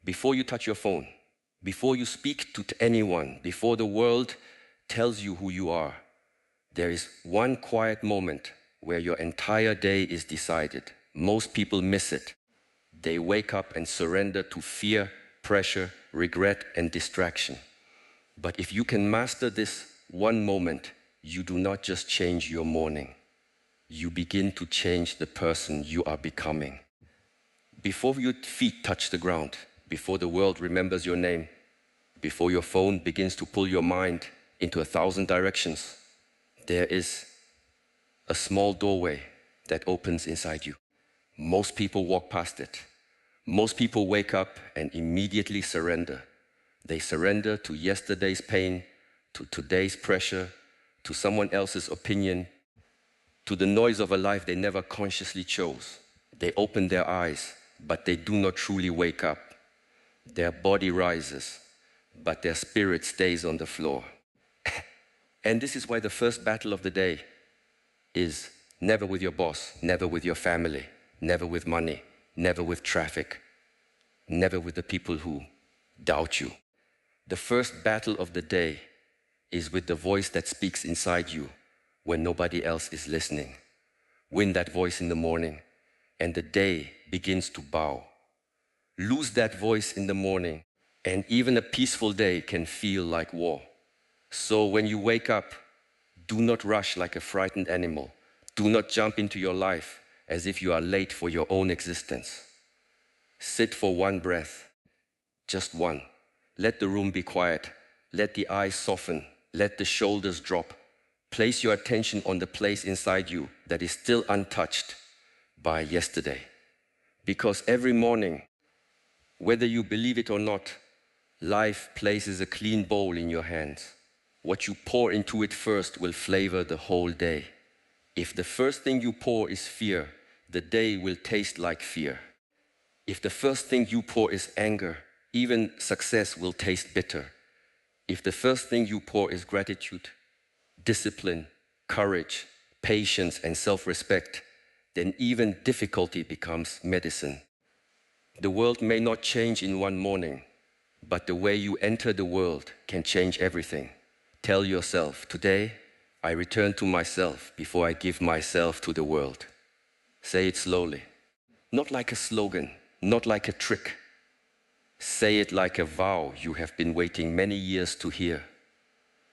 before you touch your phone, before you speak to anyone, before the world tells you who you are, there is one quiet moment where your entire day is decided. Most people miss it. They wake up and surrender to fear, pressure, regret, and distraction. But if you can master this one moment, you do not just change your morning. You begin to change the person you are becoming. Before your feet touch the ground, before the world remembers your name, before your phone begins to pull your mind into 1,000 directions, there is a small doorway that opens inside you. Most people walk past it. Most people wake up and immediately surrender. They surrender to yesterday's pain, to today's pressure, to someone else's opinion, to the noise of a life they never consciously chose. They open their eyes, but they do not truly wake up. Their body rises, but their spirit stays on the floor. And this is why the first battle of the day is never with your boss, never with your family, never with money, never with traffic, never with the people who doubt you. The first battle of the day is with the voice that speaks inside you when nobody else is listening. Win that voice in the morning, and the day begins to bow. Lose that voice in the morning, and even a peaceful day can feel like war. So when you wake up, do not rush like a frightened animal. Do not jump into your life as if you are late for your own existence. Sit for one breath, just one. Let the room be quiet. Let the eyes soften. Let the shoulders drop. Place your attention on the place inside you that is still untouched by yesterday. Because every morning, whether you believe it or not, life places a clean bowl in your hands. What you pour into it first will flavor the whole day. If the first thing you pour is fear, the day will taste like fear. If the first thing you pour is anger, even success will taste bitter. If the first thing you pour is gratitude, discipline, courage, patience, and self-respect, then even difficulty becomes medicine. The world may not change in one morning, but the way you enter the world can change everything. Tell yourself, today, I return to myself before I give myself to the world. Say it slowly. Not like a slogan, not like a trick. Say it like a vow you have been waiting many years to hear.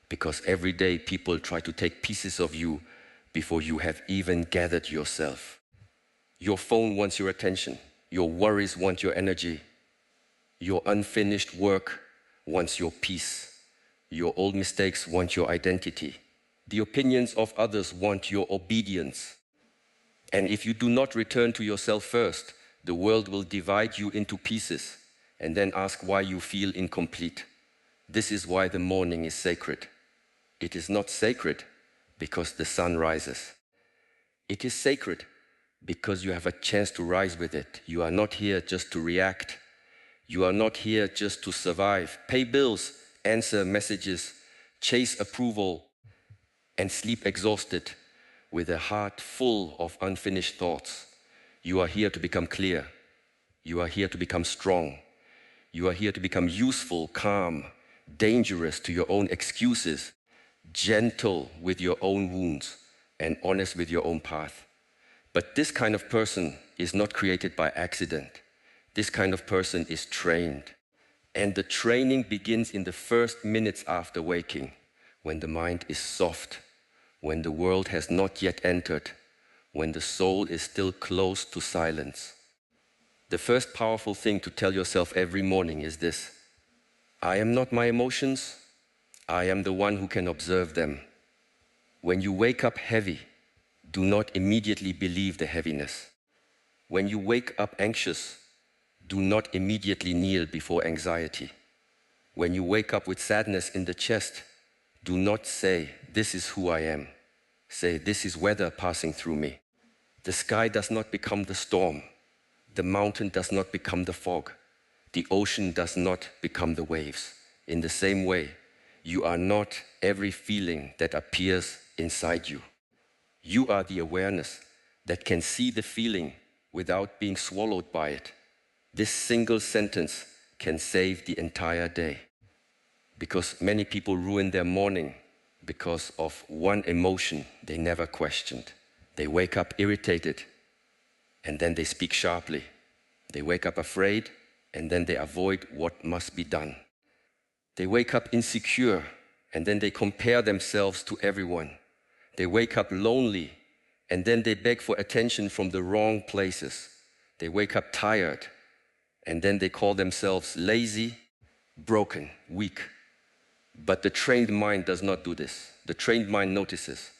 Because every day people try to take pieces of you before you have even gathered yourself. Your phone wants your attention. Your worries want your energy. Your unfinished work wants your peace. Your old mistakes want your identity. The opinions of others want your obedience. And if you do not return to yourself first, the world will divide you into pieces and then ask why you feel incomplete. This is why the morning is sacred. It is not sacred because the sun rises. It is sacred because you have a chance to rise with it. You are not here just to react. You are not here just to survive, pay bills, answer messages, chase approval, and sleep exhausted with a heart full of unfinished thoughts. You are here to become clear. You are here to become strong. You are here to become useful, calm, dangerous to your own excuses, gentle with your own wounds, and honest with your own path. But this kind of person is not created by accident. This kind of person is trained. And the training begins in the first minutes after waking, when the mind is soft, when the world has not yet entered, when the soul is still close to silence. The first powerful thing to tell yourself every morning is this: I am not my emotions, I am the one who can observe them. When you wake up heavy, do not immediately believe the heaviness. When you wake up anxious, do not immediately kneel before anxiety. When you wake up with sadness in the chest, do not say, this is who I am. Say, this is weather passing through me. The sky does not become the storm. The mountain does not become the fog. The ocean does not become the waves. In the same way, you are not every feeling that appears inside you. You are the awareness that can see the feeling without being swallowed by it. This single sentence can save the entire day. Because many people ruin their morning because of one emotion they never questioned. They wake up irritated, and then they speak sharply. They wake up afraid, and then they avoid what must be done. They wake up insecure, and then they compare themselves to everyone. They wake up lonely, and then they beg for attention from the wrong places. They wake up tired, and then they call themselves lazy, broken, weak. But the trained mind does not do this. The trained mind notices,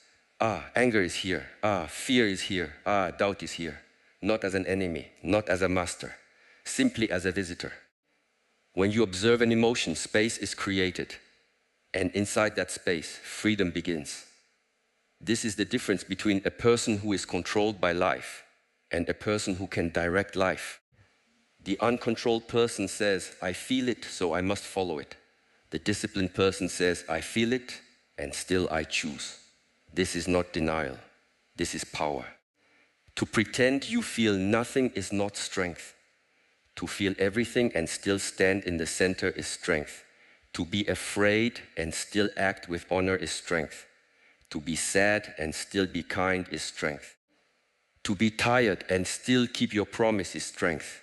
anger is here, fear is here, doubt is here. Not as an enemy, not as a master, simply as a visitor. When you observe an emotion, space is created. And inside that space, freedom begins. This is the difference between a person who is controlled by life and a person who can direct life. The uncontrolled person says, I feel it, so I must follow it. The disciplined person says, I feel it, and still I choose. This is not denial. This is power. To pretend you feel nothing is not strength. To feel everything and still stand in the center is strength. To be afraid and still act with honor is strength. To be sad and still be kind is strength. To be tired and still keep your promise is strength.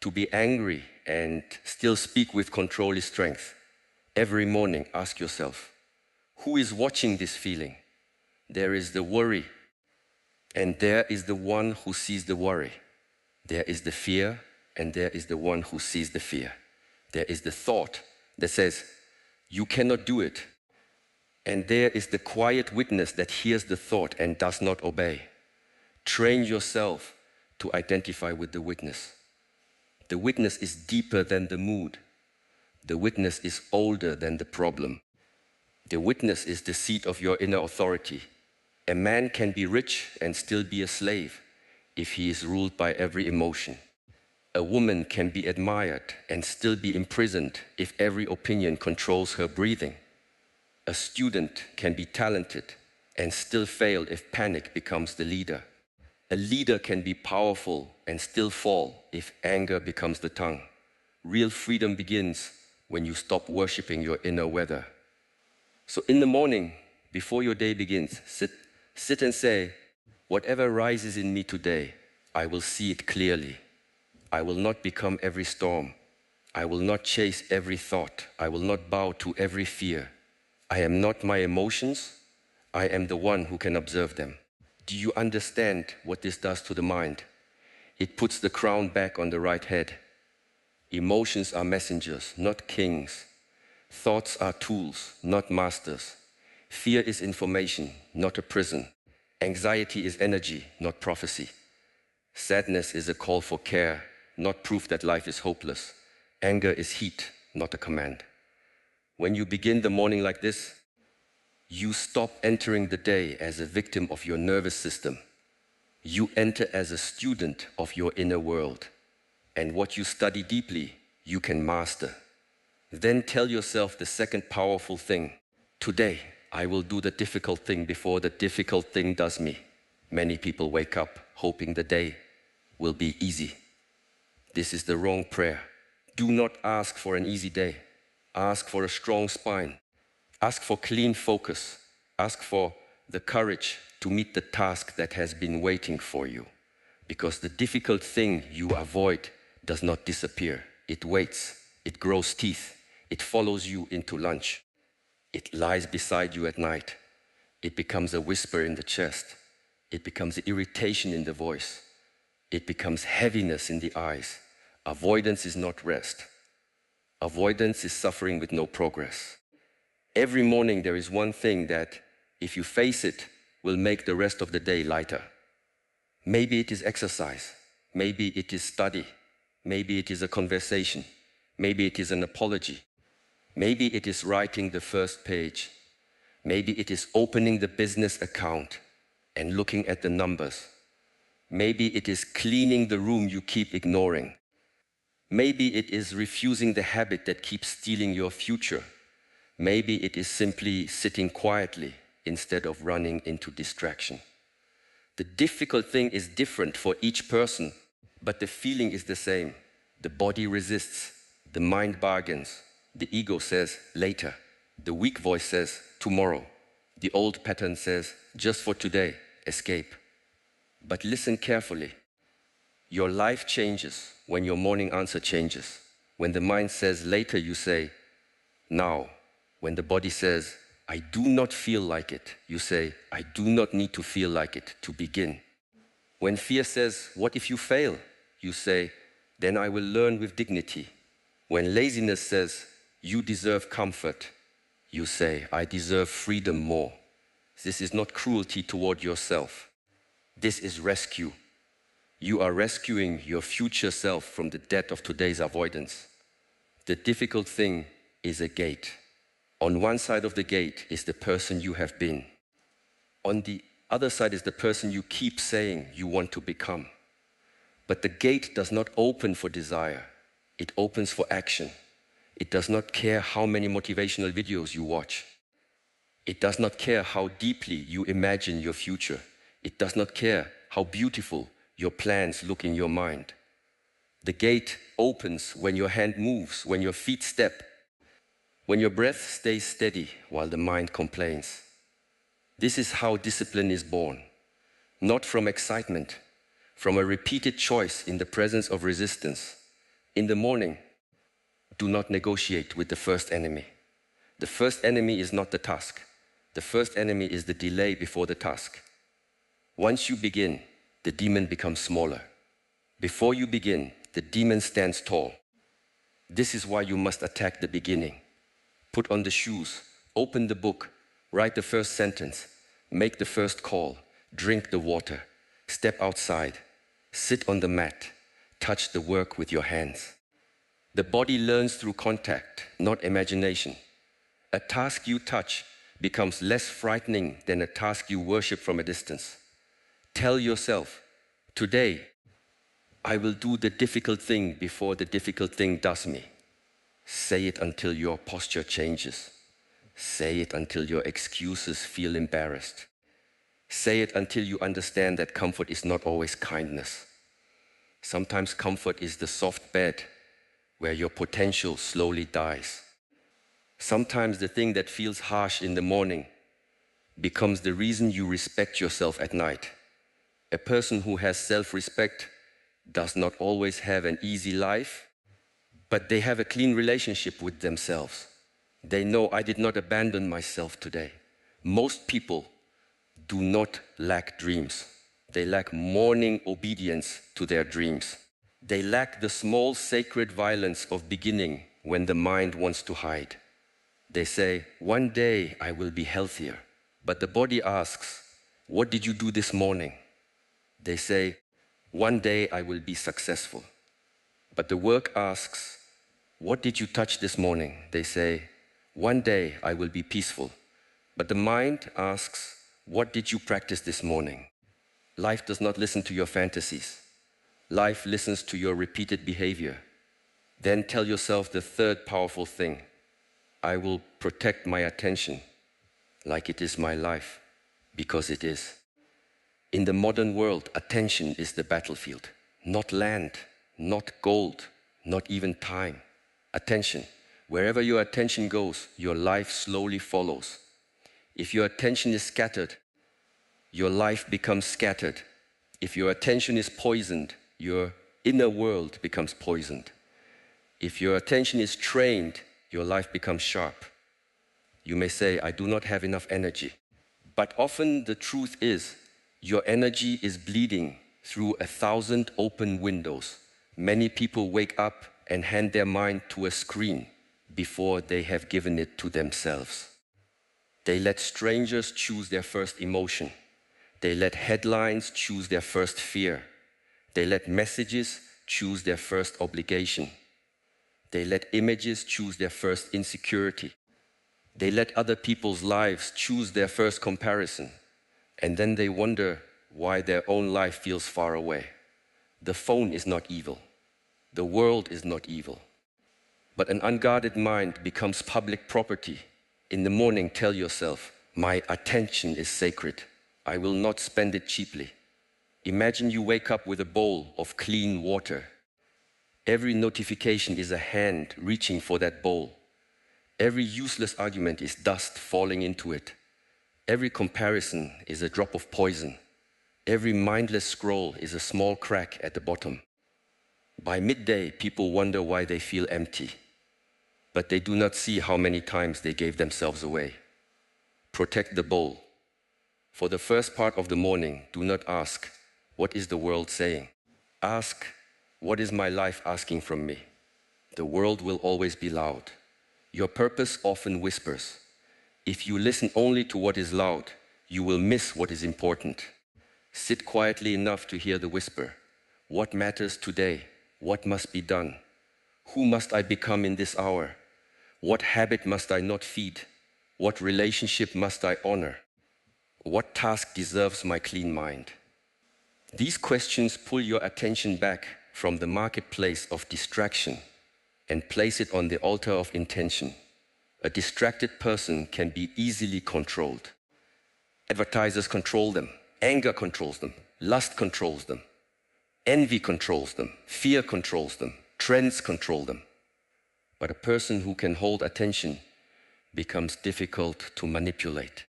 To be angry and still speak with control is strength. Every morning, ask yourself, who is watching this feeling? There is the worry, and there is the one who sees the worry. There is the fear, and there is the one who sees the fear. There is the thought that says, you cannot do it. And there is the quiet witness that hears the thought and does not obey. Train yourself to identify with the witness. The witness is deeper than the mood. The witness is older than the problem. The witness is the seat of your inner authority. A man can be rich and still be a slave if he is ruled by every emotion. A woman can be admired and still be imprisoned if every opinion controls her breathing. A student can be talented and still fail if panic becomes the leader. A leader can be powerful and still fall if anger becomes the tongue. Real freedom begins when you stop worshiping your inner weather. So in the morning, before your day begins, sit and say, whatever rises in me today, I will see it clearly. I will not become every storm. I will not chase every thought. I will not bow to every fear. I am not my emotions. I am the one who can observe them. Do you understand what this does to the mind? It puts the crown back on the right head. Emotions are messengers, not kings. Thoughts are tools, not masters. Fear is information, not a prison. Anxiety is energy, not prophecy. Sadness is a call for care, not proof that life is hopeless. Anger is heat, not a command. When you begin the morning like this, you stop entering the day as a victim of your nervous system. You enter as a student of your inner world. And what you study deeply, you can master. Then tell yourself the second powerful thing. Today, I will do the difficult thing before the difficult thing does me. Many people wake up hoping the day will be easy. This is the wrong prayer. Do not ask for an easy day. Ask for a strong spine. Ask for clean focus. Ask for the courage to meet the task that has been waiting for you. Because the difficult thing you avoid does not disappear. It waits. It grows teeth. It follows you into lunch. It lies beside you at night. It becomes a whisper in the chest. It becomes irritation in the voice. It becomes heaviness in the eyes. Avoidance is not rest. Avoidance is suffering with no progress. Every morning there is one thing that, if you face it, will make the rest of the day lighter. Maybe it is exercise. Maybe it is study. Maybe it is a conversation. Maybe it is an apology. Maybe it is writing the first page. Maybe it is opening the business account and looking at the numbers. Maybe it is cleaning the room you keep ignoring. Maybe it is refusing the habit that keeps stealing your future. Maybe it is simply sitting quietly instead of running into distraction. The difficult thing is different for each person, but the feeling is the same. The body resists, The mind bargains. The ego says later. The weak voice says tomorrow. The old pattern says just for today, escape. But listen carefully. Your life changes when your morning answer changes. When the mind says later, you say now. When the body says I do not feel like it, you say I do not need to feel like it to begin. When fear says what if you fail, you say then I will learn with dignity. When laziness says you deserve comfort, you say I deserve freedom more. This is not cruelty toward yourself. This is rescue. You are rescuing your future self from the debt of today's avoidance. The difficult thing is a gate. On one side of the gate is the person you have been. On the other side is the person you keep saying you want to become. But the gate does not open for desire. It opens for action. It does not care how many motivational videos you watch. It does not care how deeply you imagine your future. It does not care how beautiful your plans look in your mind. The gate opens when your hand moves, when your feet step, when your breath stays steady while the mind complains. This is how discipline is born, not from excitement, from a repeated choice in the presence of resistance. In the morning, do not negotiate with the first enemy. The first enemy is not the task. The first enemy is the delay before the task. Once you begin, the demon becomes smaller. Before you begin, the demon stands tall. This is why you must attack the beginning. Put on the shoes, open the book, write the first sentence, make the first call, drink the water, step outside, sit on the mat, touch the work with your hands. The body learns through contact, not imagination. A task you touch becomes less frightening than a task you worship from a distance. Tell yourself, today, I will do the difficult thing before the difficult thing does me. Say it until your posture changes. Say it until your excuses feel embarrassed. Say it until you understand that comfort is not always kindness. Sometimes comfort is the soft bed where your potential slowly dies. Sometimes the thing that feels harsh in the morning becomes the reason you respect yourself at night. A person who has self-respect does not always have an easy life, but they have a clean relationship with themselves. They know I did not abandon myself today. Most people do not lack dreams. They lack morning obedience to their dreams. They lack the small sacred violence of beginning when the mind wants to hide. They say, one day I will be healthier. But the body asks, what did you do this morning? They say, one day I will be successful. But the work asks, what did you touch this morning? They say, one day I will be peaceful. But the mind asks, what did you practice this morning? Life does not listen to your fantasies. Life listens to your repeated behavior. Then tell yourself the third powerful thing. I will protect my attention like it is my life, because it is. In the modern world, attention is the battlefield, not land, not gold, not even time. Attention. Wherever your attention goes, your life slowly follows. If your attention is scattered, your life becomes scattered. If your attention is poisoned, your inner world becomes poisoned. If your attention is trained, your life becomes sharp. You may say, I do not have enough energy. But often the truth is, your energy is bleeding through 1,000 open windows. Many people wake up and hand their mind to a screen before they have given it to themselves. They let strangers choose their first emotion. They let headlines choose their first fear. They let messages choose their first obligation. They let images choose their first insecurity. They let other people's lives choose their first comparison. And then they wonder why their own life feels far away. The phone is not evil. The world is not evil. But an unguarded mind becomes public property. In the morning, tell yourself, my attention is sacred. I will not spend it cheaply. Imagine you wake up with a bowl of clean water. Every notification is a hand reaching for that bowl. Every useless argument is dust falling into it. Every comparison is a drop of poison. Every mindless scroll is a small crack at the bottom. By midday, people wonder why they feel empty, but they do not see how many times they gave themselves away. Protect the bowl. For the first part of the morning, do not ask, what is the world saying? Ask, what is my life asking from me? The world will always be loud. Your purpose often whispers. If you listen only to what is loud, you will miss what is important. Sit quietly enough to hear the whisper. What matters today? What must be done? Who must I become in this hour? What habit must I not feed? What relationship must I honor? What task deserves my clean mind? These questions pull your attention back from the marketplace of distraction and place it on the altar of intention. A distracted person can be easily controlled. Advertisers control them. Anger controls them. Lust controls them. Envy controls them. Fear controls them. Trends control them. But a person who can hold attention becomes difficult to manipulate.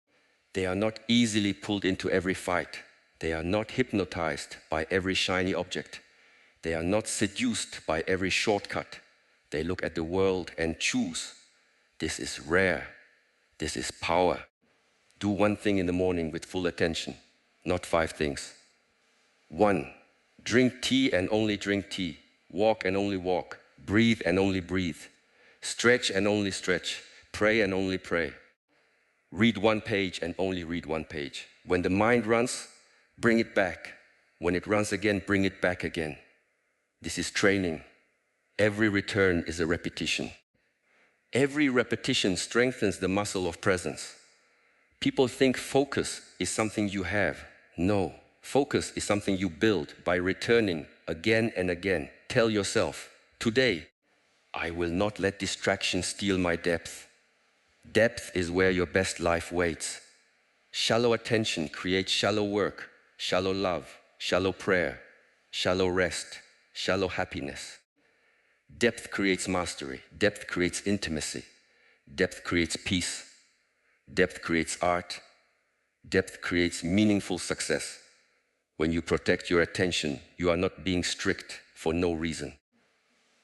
They are not easily pulled into every fight. They are not hypnotized by every shiny object. They are not seduced by every shortcut. They look at the world and choose. This is rare. This is power. Do one thing in the morning with full attention, not 5 things. 1, drink tea and only drink tea. Walk and only walk. Breathe and only breathe. Stretch and only stretch. Pray and only pray. Read 1 page and only read 1 page. When the mind runs, bring it back. When it runs again, bring it back again. This is training. Every return is a repetition. Every repetition strengthens the muscle of presence. People think focus is something you have. No, focus is something you build by returning again and again. Tell yourself, today, I will not let distraction steal my depth. Depth is where your best life waits. Shallow attention creates shallow work, shallow love, shallow prayer, shallow rest, shallow happiness. Depth creates mastery. Depth creates intimacy. Depth creates peace. Depth creates art. Depth creates meaningful success. When you protect your attention, you are not being strict for no reason.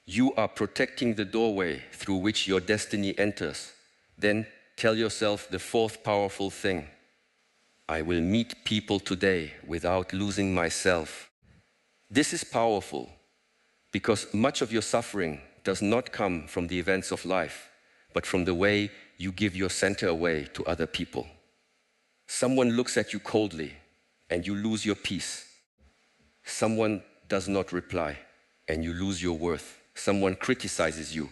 You are protecting the doorway through which your destiny enters. Then tell yourself the 4th powerful thing. I will meet people today without losing myself. This is powerful because much of your suffering does not come from the events of life, but from the way you give your center away to other people. Someone looks at you coldly and you lose your peace. Someone does not reply and you lose your worth. Someone criticizes you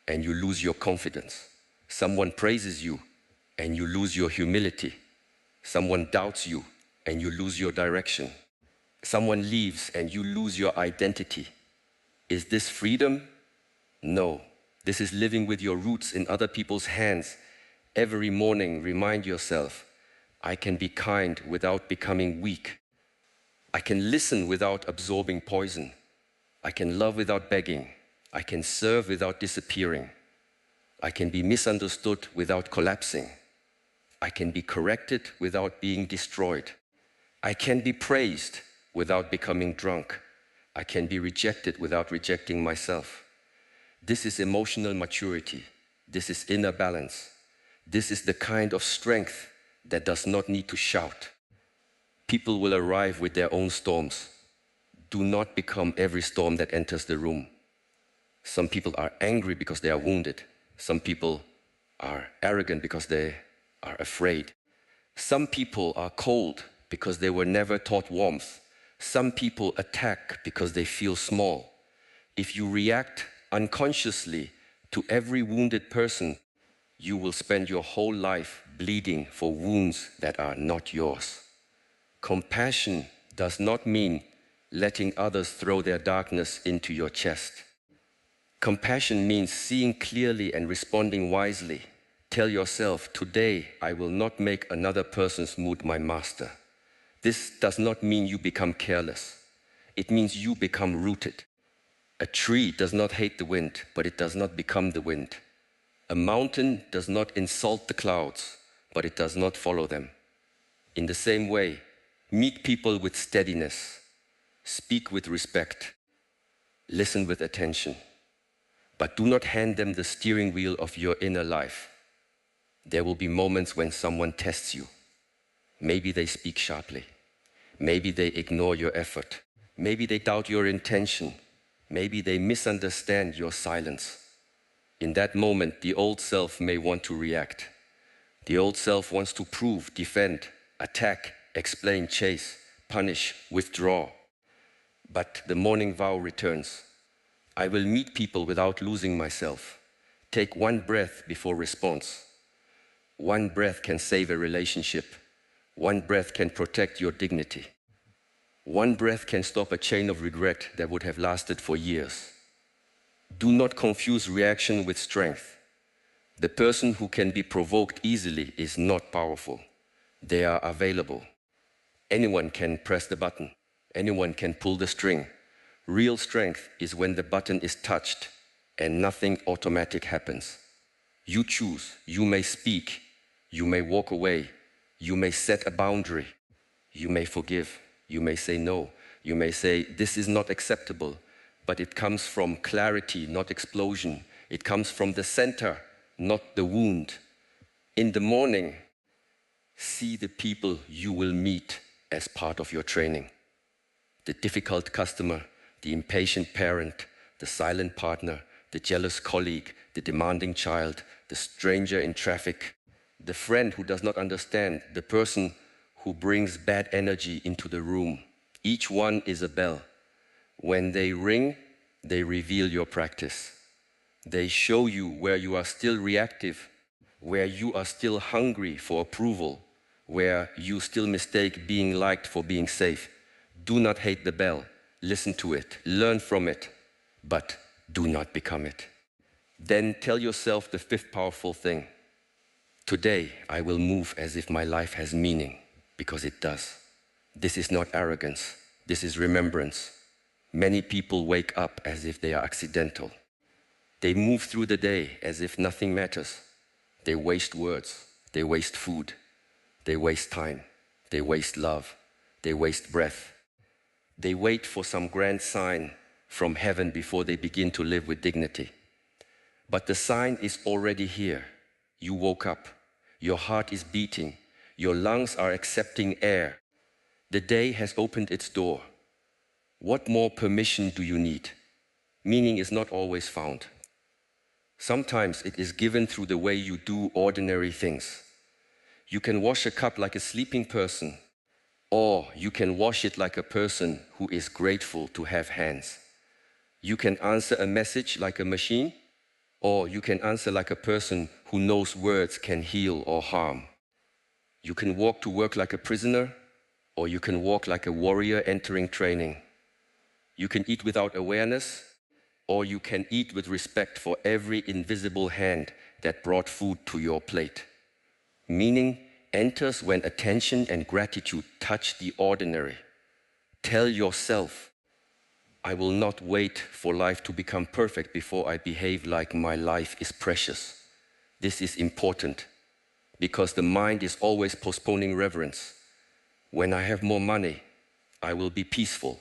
and you lose your confidence. Someone praises you and you lose your humility. Someone doubts you and you lose your direction. Someone leaves and you lose your identity. Is this freedom? No. This is living with your roots in other people's hands. Every morning, remind yourself, I can be kind without becoming weak. I can listen without absorbing poison. I can love without begging. I can serve without disappearing. I can be misunderstood without collapsing. I can be corrected without being destroyed. I can be praised without becoming drunk. I can be rejected without rejecting myself. This is emotional maturity. This is inner balance. This is the kind of strength that does not need to shout. People will arrive with their own storms. Do not become every storm that enters the room. Some people are angry because they are wounded. Some people are arrogant because they are afraid. Some people are cold because they were never taught warmth. Some people attack because they feel small. If you react unconsciously to every wounded person, you will spend your whole life bleeding for wounds that are not yours. Compassion does not mean letting others throw their darkness into your chest. Compassion means seeing clearly and responding wisely. Tell yourself, today I will not make another person's mood my master. This does not mean you become careless. It means you become rooted. A tree does not hate the wind, but it does not become the wind. A mountain does not insult the clouds, but it does not follow them. In the same way, meet people with steadiness, speak with respect, listen with attention, but do not hand them the steering wheel of your inner life. There will be moments when someone tests you. Maybe they speak sharply. Maybe they ignore your effort. Maybe they doubt your intention. Maybe they misunderstand your silence. In that moment, the old self may want to react. The old self wants to prove, defend, attack, explain, chase, punish, withdraw. But the morning vow returns. I will meet people without losing myself. Take one breath before response. One breath can save a relationship. One breath can protect your dignity. One breath can stop a chain of regret that would have lasted for years. Do not confuse reaction with strength. The person who can be provoked easily is not powerful. They are available. Anyone can press the button. Anyone can pull the string. Real strength is when the button is touched and nothing automatic happens. You choose. You may speak. You may walk away. You may set a boundary. You may forgive. You may say no. You may say, this is not acceptable. But it comes from clarity, not explosion. It comes from the center, not the wound. In the morning, see the people you will meet as part of your training. The difficult customer, the impatient parent, the silent partner, the jealous colleague, the demanding child, the stranger in traffic, the friend who does not understand, the person who brings bad energy into the room. Each one is a bell. When they ring, they reveal your practice. They show you where you are still reactive, where you are still hungry for approval, where you still mistake being liked for being safe. Do not hate the bell. Listen to it. Learn from it. But do not become it. Then tell yourself the fifth powerful thing. Today, I will move as if my life has meaning, because it does. This is not arrogance. This is remembrance. Many people wake up as if they are accidental. They move through the day as if nothing matters. They waste words. They waste food. They waste time. They waste love. They waste breath. They wait for some grand sign from heaven before they begin to live with dignity. But the sign is already here. You woke up. Your heart is beating. Your lungs are accepting air. The day has opened its door. What more permission do you need? Meaning is not always found. Sometimes it is given through the way you do ordinary things. You can wash a cup like a sleeping person, or you can wash it like a person who is grateful to have hands. You can answer a message like a machine, or you can answer like a person who knows words can heal or harm. You can walk to work like a prisoner, or you can walk like a warrior entering training. You can eat without awareness, or you can eat with respect for every invisible hand that brought food to your plate. Meaning enters when attention and gratitude touch the ordinary. Tell yourself, I will not wait for life to become perfect before I behave like my life is precious. This is important because the mind is always postponing reverence. When I have more money, I will be peaceful.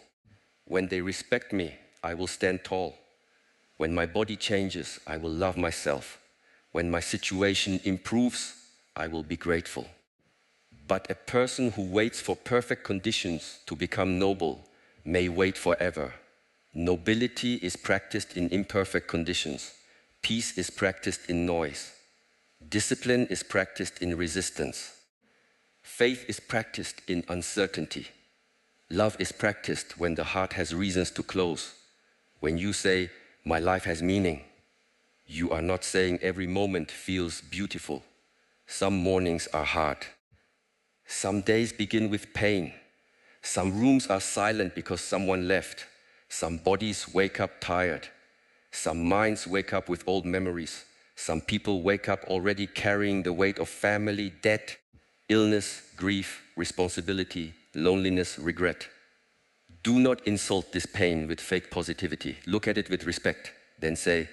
When they respect me, I will stand tall. When my body changes, I will love myself. When my situation improves, I will be grateful. But a person who waits for perfect conditions to become noble may wait forever. Nobility is practiced in imperfect conditions. Peace is practiced in noise. Discipline is practiced in resistance. Faith is practiced in uncertainty. Love is practiced when the heart has reasons to close. When you say, my life has meaning, you are not saying every moment feels beautiful. Some mornings are hard. Some days begin with pain. Some rooms are silent because someone left. Some bodies wake up tired. Some minds wake up with old memories. Some people wake up already carrying the weight of family, debt, illness, grief, responsibility, loneliness, regret. Do not insult this pain with fake positivity. Look at it with respect. Then say,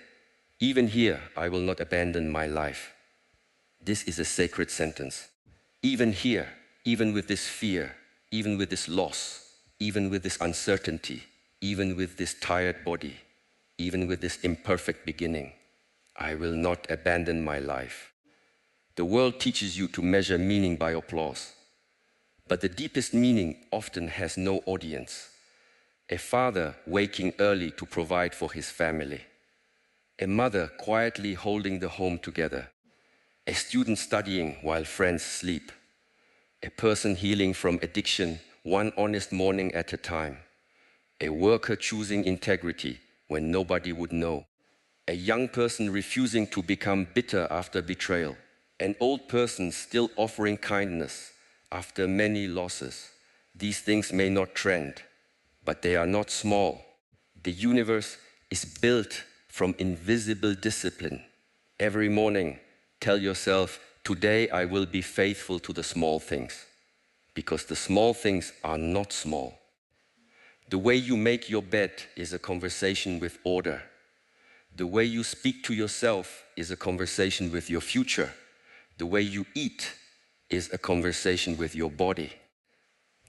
even here, I will not abandon my life. This is a sacred sentence. Even here, even with this fear, even with this loss, even with this uncertainty, even with this tired body, even with this imperfect beginning, I will not abandon my life. The world teaches you to measure meaning by applause, but the deepest meaning often has no audience. A father waking early to provide for his family, a mother quietly holding the home together, a student studying while friends sleep, a person healing from addiction one honest morning at a time, a worker choosing integrity when nobody would know, a young person refusing to become bitter after betrayal, an old person still offering kindness after many losses. These things may not trend, but they are not small. The universe is built from invisible discipline. Every morning, tell yourself, today I will be faithful to the small things, because the small things are not small. The way you make your bed is a conversation with order. The way you speak to yourself is a conversation with your future. The way you eat is a conversation with your body.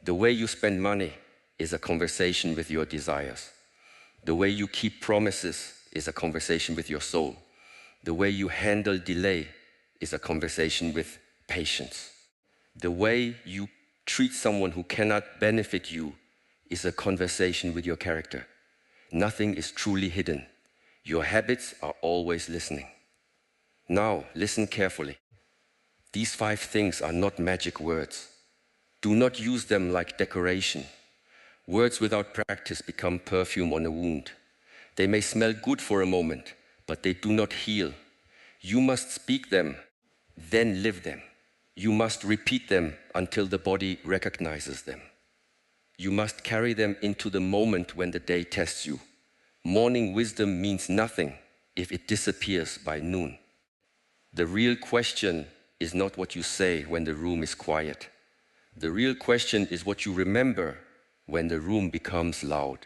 The way you spend money is a conversation with your desires. The way you keep promises is a conversation with your soul. The way you handle delay is a conversation with patience. The way you treat someone who cannot benefit you is a conversation with your character. Nothing is truly hidden. Your habits are always listening. Now, listen carefully. These 5 things are not magic words. Do not use them like decoration. Words without practice become perfume on a wound. They may smell good for a moment, but they do not heal. You must speak them, then live them. You must repeat them until the body recognizes them. You must carry them into the moment when the day tests you. Morning wisdom means nothing if it disappears by noon. The real question is not what you say when the room is quiet. The real question is what you remember when the room becomes loud.